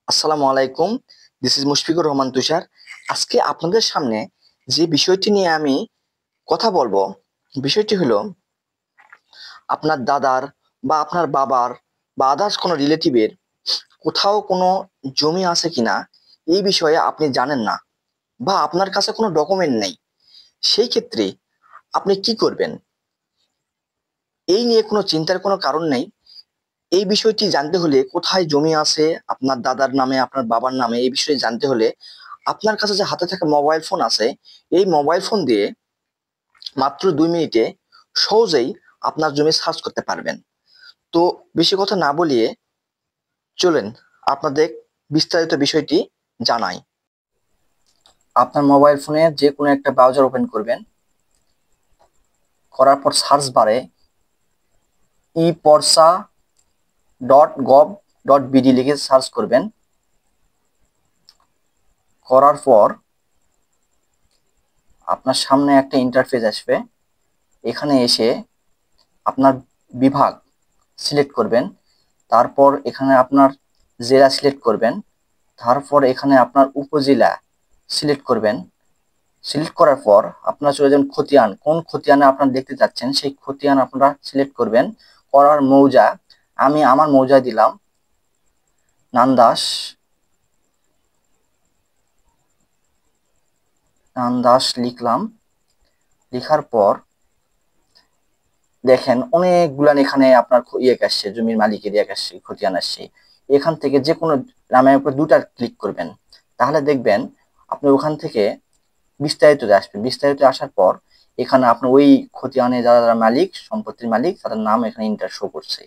আসসালামু আলাইকুম। This is Mushfiqur Rahman তুষার। আজকে আপনাদের সামনে যে বিষয়টি নিয়ে আমি কথা বলবো, বিষয়টি হলো আপনার দাদার বা আপনার বাবার বা আদার্স কোনো রিলেটিভের কোথাও কোনো জমি আছে কিনা এই বিষয়ে আপনি জানেন না বা আপনার কাছে কোনো ডকুমেন্ট নেই। সেই ক্ষেত্রে আপনি কি করবেন? এই নিয়ে কোনো চিন্তার কোনো কারণ নেই। এই বিষয়টি জানতে হলে কোথায় জমি আছে আপনার দাদার নামে আপনার বাবার নামে এই বিষয়ে জানতে হলে আপনার কাছে যে হাতে থাকা মোবাইল ফোন আছে, এই মোবাইল ফোন দিয়ে মাত্র 2 মিনিটে সহজেই আপনার জমি সার্চ করতে পারবেন। তো বেশি কথা না বলিয়ে চলেন আপনাদের বিস্তারিত বিষয়টি জানাই। আপনার মোবাইল ফোনে যে কোনো একটা ব্রাউজার ওপেন করবেন, করার পর সার্চ বারে eporsa.gov.bd লিখে সার্চ করবেন। করার পর আপনার সামনে একটা ইন্টারফেস আসবে। এখানে এসে আপনার বিভাগ সিলেক্ট করবেন, তারপর এখানে আপনার জেলা সিলেক্ট করবেন, তারপর এখানে আপনার উপজেলা সিলেক্ট করবেন। সিলেক্ট করার পর আপনারা চলে যাবেন খতিয়ান, কোন খতিয়ানে আপনারা দেখতে চাচ্ছেন সেই খতিয়ান আপনারা সিলেক্ট করবেন। করার মৌজা, আমি আমার মৌজা দিলাম নান্দাস। লিখলাম। লেখার পর দেখেন অনেকগুলান এখানে আপনার আসছে, জমির মালিকের আসছে, খতিয়ান আসছে। এখান থেকে যে কোনো নামের উপর দুটা ক্লিক করবেন, তাহলে দেখবেন আপনি ওখান থেকে বিস্তারিত আসবে। বিস্তারিত আসার পর এখানে আপনার ওই খতিয়ানে যারা যারা মালিক, সম্পত্তির মালিক, তাদের নাম এখানে ইন্টার শো করছে।